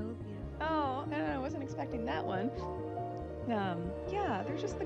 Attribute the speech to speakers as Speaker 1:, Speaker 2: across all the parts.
Speaker 1: beautiful.
Speaker 2: Oh, I wasn't expecting that one. Yeah, it's just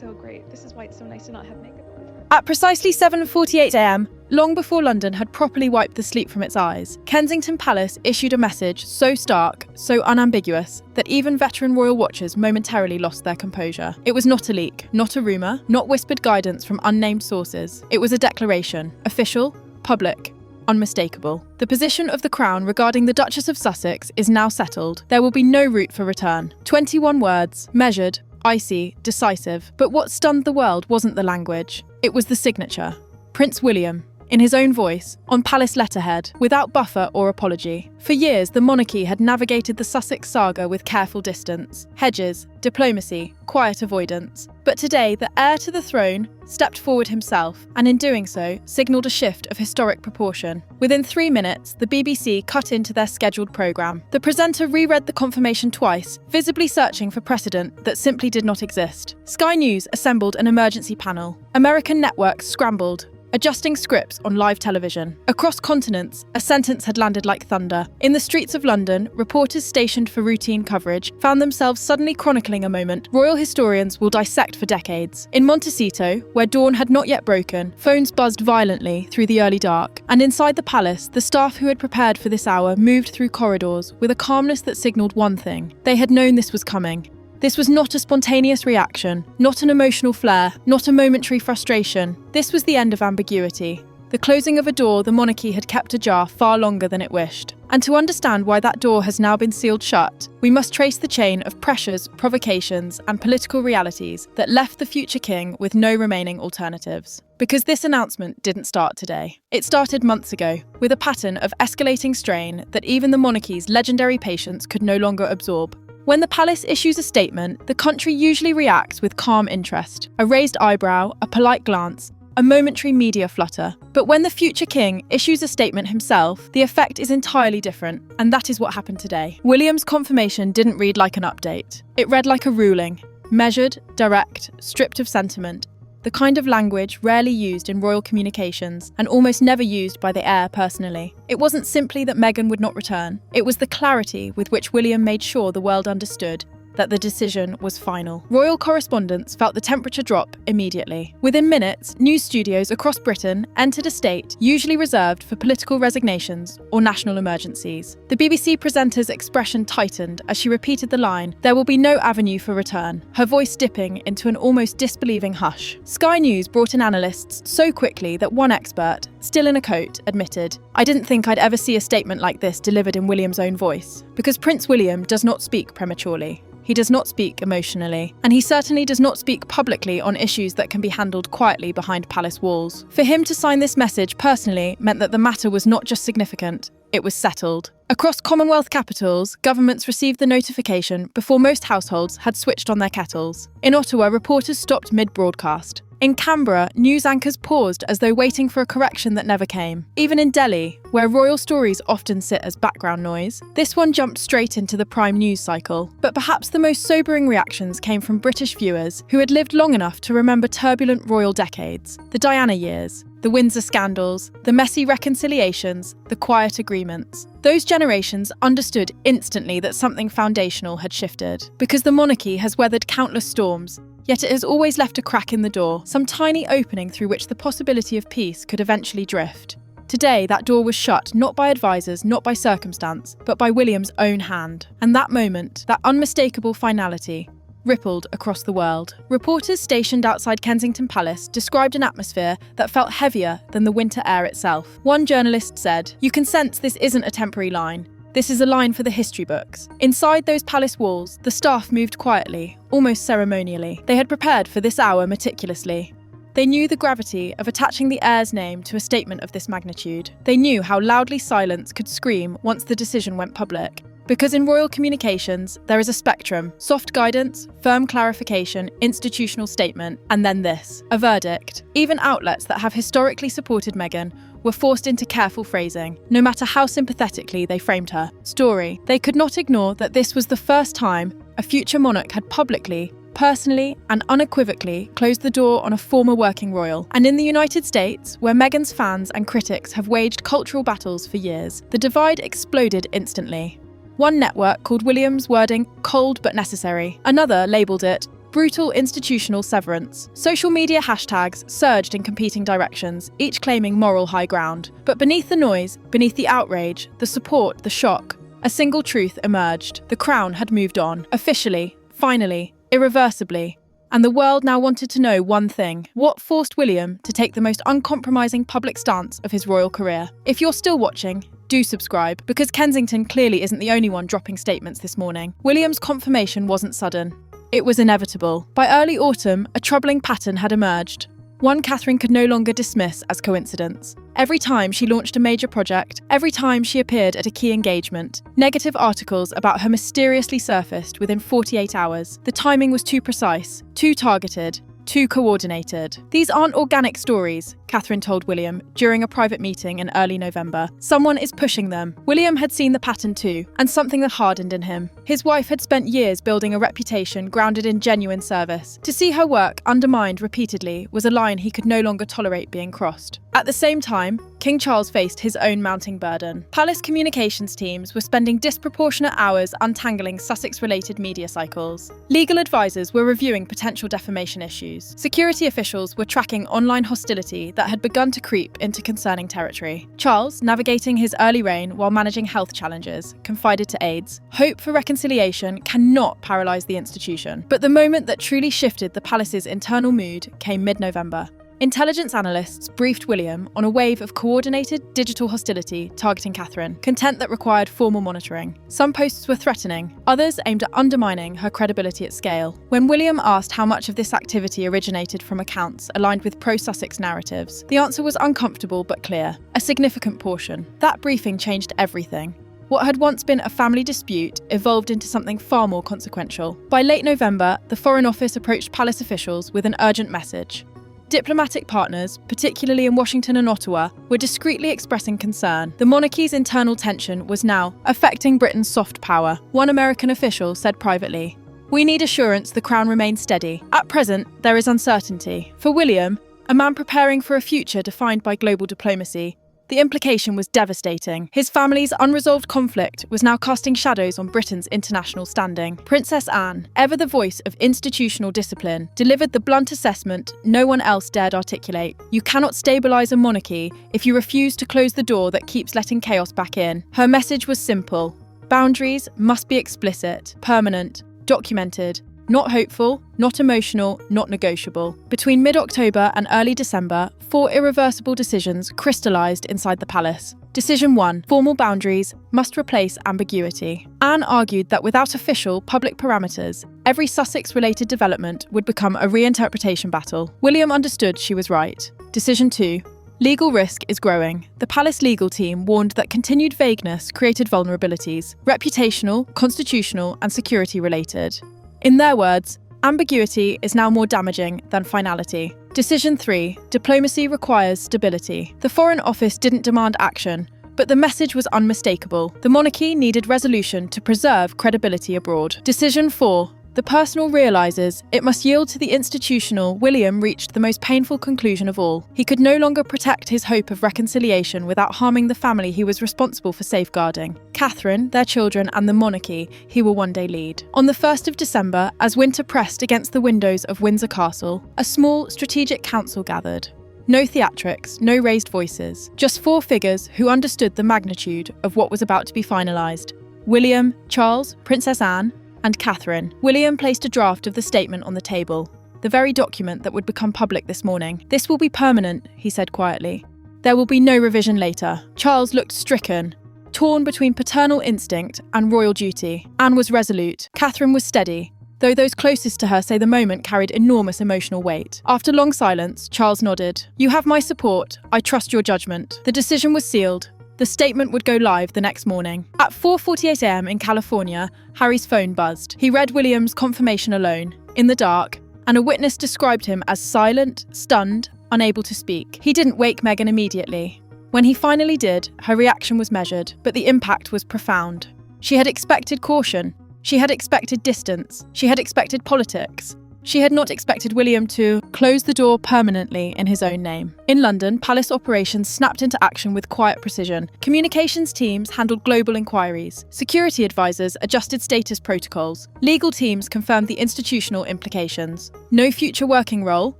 Speaker 2: so great. This is why it's so nice to not have makeup on.
Speaker 3: At precisely 7:48 a.m, long before London had properly wiped the sleep from its eyes, Kensington Palace issued a message so stark, so unambiguous, that even veteran royal watchers momentarily lost their composure. It was not a leak, not a rumour, not whispered guidance from unnamed sources. It was a declaration, official, public, unmistakable. The position of the Crown regarding the Duchess of Sussex is now settled. There will be no route for return. 21 words, measured, icy, decisive. But what stunned the world wasn't the language. It was the signature. Prince William, in his own voice, on palace letterhead, without buffer or apology. For years, the monarchy had navigated the Sussex saga with careful distance, hedges, diplomacy, quiet avoidance. But today, the heir to the throne stepped forward himself, and in doing so, signalled a shift of historic proportion. Within 3 minutes, the BBC cut into their scheduled programme. The presenter reread the confirmation twice, visibly searching for precedent that simply did not exist. Sky News assembled an emergency panel. American networks scrambled, adjusting scripts on live television. Across continents, a sentence had landed like thunder. In the streets of London, reporters stationed for routine coverage found themselves suddenly chronicling a moment royal historians will dissect for decades. In Montecito, where dawn had not yet broken, phones buzzed violently through the early dark. And inside the palace, the staff who had prepared for this hour moved through corridors with a calmness that signalled one thing. They had known this was coming. This was not a spontaneous reaction, not an emotional flare, not a momentary frustration. This was the end of ambiguity. The closing of a door the monarchy had kept ajar far longer than it wished. And to understand why that door has now been sealed shut, we must trace the chain of pressures, provocations, and political realities that left the future king with no remaining alternatives. Because this announcement didn't start today. It started months ago, with a pattern of escalating strain that even the monarchy's legendary patience could no longer absorb. When the palace issues a statement, the country usually reacts with calm interest, a raised eyebrow, a polite glance, a momentary media flutter. But when the future king issues a statement himself, the effect is entirely different, and that is what happened today. William's confirmation didn't read like an update. It read like a ruling, measured, direct, stripped of sentiment, the kind of language rarely used in royal communications and almost never used by the heir personally. It wasn't simply that Meghan would not return. It was the clarity with which William made sure the world understood that the decision was final. Royal correspondents felt the temperature drop immediately. Within minutes, news studios across Britain entered a state usually reserved for political resignations or national emergencies. The BBC presenter's expression tightened as she repeated the line, "There will be no avenue for return," her voice dipping into an almost disbelieving hush. Sky News brought in analysts so quickly that one expert, still in a coat, admitted, "I didn't think I'd ever see a statement like this delivered in William's own voice." Because Prince William does not speak prematurely. He does not speak emotionally, and he certainly does not speak publicly on issues that can be handled quietly behind palace walls. For him to sign this message personally meant that the matter was not just significant, it was settled. Across Commonwealth capitals, governments received the notification before most households had switched on their kettles. In Ottawa, reporters stopped mid-broadcast. In Canberra, news anchors paused as though waiting for a correction that never came. Even in Delhi, where royal stories often sit as background noise, this one jumped straight into the prime news cycle. But perhaps the most sobering reactions came from British viewers who had lived long enough to remember turbulent royal decades, the Diana years, the Windsor scandals, the messy reconciliations, the quiet agreements. Those generations understood instantly that something foundational had shifted. Because the monarchy has weathered countless storms, yet it has always left a crack in the door, some tiny opening through which the possibility of peace could eventually drift. Today, that door was shut not by advisors, not by circumstance, but by William's own hand. And that moment, that unmistakable finality, rippled across the world. Reporters stationed outside Kensington Palace described an atmosphere that felt heavier than the winter air itself. One journalist said, "You can sense this isn't a temporary line. This is a line for the history books." Inside those palace walls, the staff moved quietly, almost ceremonially. They had prepared for this hour meticulously. They knew the gravity of attaching the heir's name to a statement of this magnitude. They knew how loudly silence could scream once the decision went public. Because in royal communications, there is a spectrum: soft guidance, firm clarification, institutional statement, and then this, a verdict. Even outlets that have historically supported Meghan were forced into careful phrasing, no matter how sympathetically they framed her story. They could not ignore that this was the first time a future monarch had publicly, personally and unequivocally closed the door on a former working royal. And in the United States, where Meghan's fans and critics have waged cultural battles for years, the divide exploded instantly. One network called William's wording cold but necessary. Another labelled it brutal institutional severance. Social media hashtags surged in competing directions, each claiming moral high ground. But beneath the noise, beneath the outrage, the support, the shock, a single truth emerged. The Crown had moved on. Officially, finally, irreversibly. And the world now wanted to know one thing. What forced William to take the most uncompromising public stance of his royal career? If you're still watching, do subscribe, because Kensington clearly isn't the only one dropping statements this morning. William's confirmation wasn't sudden. It was inevitable. By early autumn, a troubling pattern had emerged. One Catherine could no longer dismiss as coincidence. Every time she launched a major project, every time she appeared at a key engagement, negative articles about her mysteriously surfaced within 48 hours. The timing was too precise, too targeted, too coordinated. These aren't organic stories, Catherine told William during a private meeting in early November. Someone is pushing them. William had seen the pattern too, and something that hardened in him. His wife had spent years building a reputation grounded in genuine service. To see her work undermined repeatedly was a line he could no longer tolerate being crossed. At the same time, King Charles faced his own mounting burden. Palace communications teams were spending disproportionate hours untangling Sussex-related media cycles. Legal advisors were reviewing potential defamation issues. Security officials were tracking online hostility that had begun to creep into concerning territory. Charles, navigating his early reign while managing health challenges, confided to aides, "Hope for reconciliation cannot paralyse the institution." But the moment that truly shifted the palace's internal mood came mid-November. Intelligence analysts briefed William on a wave of coordinated digital hostility targeting Catherine, content that required formal monitoring. Some posts were threatening, others aimed at undermining her credibility at scale. When William asked how much of this activity originated from accounts aligned with pro-Sussex narratives, the answer was uncomfortable but clear: a significant portion. That briefing changed everything. What had once been a family dispute evolved into something far more consequential. By late November, the Foreign Office approached palace officials with an urgent message. Diplomatic partners, particularly in Washington and Ottawa, were discreetly expressing concern. The monarchy's internal tension was now affecting Britain's soft power. One American official said privately, "We need assurance the Crown remains steady. At present, there is uncertainty." For William, a man preparing for a future defined by global diplomacy, the implication was devastating. His family's unresolved conflict was now casting shadows on Britain's international standing. Princess Anne, ever the voice of institutional discipline, delivered the blunt assessment no one else dared articulate. You cannot stabilise a monarchy if you refuse to close the door that keeps letting chaos back in. Her message was simple. Boundaries must be explicit, permanent, documented, not hopeful, not emotional, not negotiable. Between mid-October and early December, 4 irreversible decisions crystallised inside the palace. Decision 1, formal boundaries must replace ambiguity. Anne argued that without official, public parameters, every Sussex-related development would become a reinterpretation battle. William understood she was right. Decision 2, legal risk is growing. The palace legal team warned that continued vagueness created vulnerabilities, reputational, constitutional, and security-related. In their words, ambiguity is now more damaging than finality. Decision 3, diplomacy requires stability. The Foreign Office didn't demand action, but the message was unmistakable. The monarchy needed resolution to preserve credibility abroad. Decision 4, the personal realises it must yield to the institutional. William reached the most painful conclusion of all. He could no longer protect his hope of reconciliation without harming the family he was responsible for safeguarding. Catherine, their children, and the monarchy he will one day lead. On the 1st of December, as winter pressed against the windows of Windsor Castle, a small strategic council gathered. No theatrics, no raised voices, just 4 figures who understood the magnitude of what was about to be finalised. William, Charles, Princess Anne, and Catherine. William placed a draft of the statement on the table, the very document that would become public this morning. "This will be permanent," he said quietly. "There will be no revision later." Charles looked stricken, torn between paternal instinct and royal duty. Anne was resolute. Catherine was steady, though those closest to her say the moment carried enormous emotional weight. After long silence, Charles nodded. "You have my support. I trust your judgment." The decision was sealed. The statement would go live the next morning. At 4:48 a.m. in California, Harry's phone buzzed. He read William's confirmation alone, in the dark, and a witness described him as silent, stunned, unable to speak. He didn't wake Meghan immediately. When he finally did, her reaction was measured, but the impact was profound. She had expected caution. She had expected distance. She had expected politics. She had not expected William to close the door permanently in his own name. In London, palace operations snapped into action with quiet precision. Communications teams handled global inquiries. Security advisors adjusted status protocols. Legal teams confirmed the institutional implications. No future working role,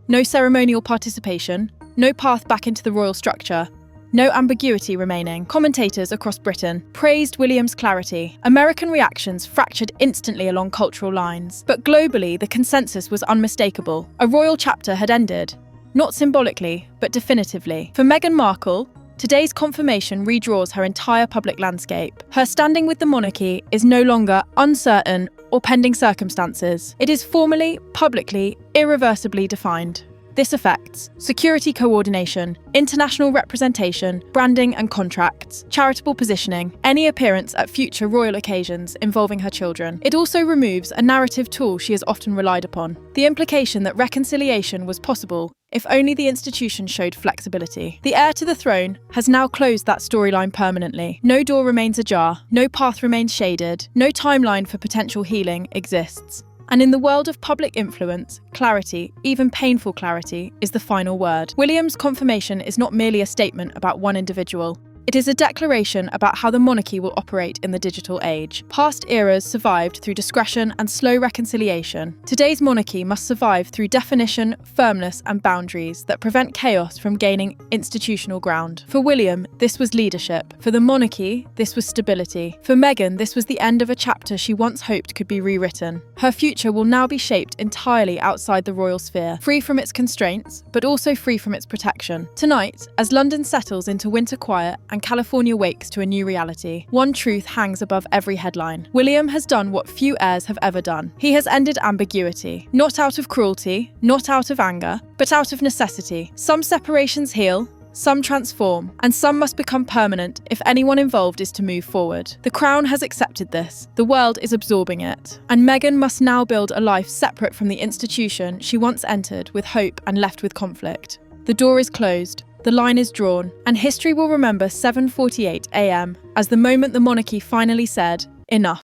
Speaker 3: no ceremonial participation, no path back into the royal structure. No ambiguity remaining. Commentators across Britain praised William's clarity. American reactions fractured instantly along cultural lines. But globally, the consensus was unmistakable. A royal chapter had ended. Not symbolically, but definitively. For Meghan Markle, today's confirmation redraws her entire public landscape. Her standing with the monarchy is no longer uncertain or pending circumstances. It is formally, publicly, irreversibly defined. This affects security coordination, international representation, branding and contracts, charitable positioning, any appearance at future royal occasions involving her children. It also removes a narrative tool she has often relied upon, the implication that reconciliation was possible if only the institution showed flexibility. The heir to the throne has now closed that storyline permanently. No door remains ajar, no path remains shaded, no timeline for potential healing exists. And in the world of public influence, clarity, even painful clarity, is the final word. William's confirmation is not merely a statement about one individual. It is a declaration about how the monarchy will operate in the digital age. Past eras survived through discretion and slow reconciliation. Today's monarchy must survive through definition, firmness, and boundaries that prevent chaos from gaining institutional ground. For William, this was leadership. For the monarchy, this was stability. For Meghan, this was the end of a chapter she once hoped could be rewritten. Her future will now be shaped entirely outside the royal sphere, free from its constraints, but also free from its protection. Tonight, as London settles into winter quiet and California wakes to a new reality, one truth hangs above every headline. William has done what few heirs have ever done. He has ended ambiguity. Not out of cruelty, not out of anger, but out of necessity. Some separations heal, some transform, and some must become permanent if anyone involved is to move forward. The Crown has accepted this. The world is absorbing it. And Meghan must now build a life separate from the institution she once entered with hope and left with conflict. The door is closed. The line is drawn, and history will remember 7:48 a.m. as the moment the monarchy finally said, "Enough."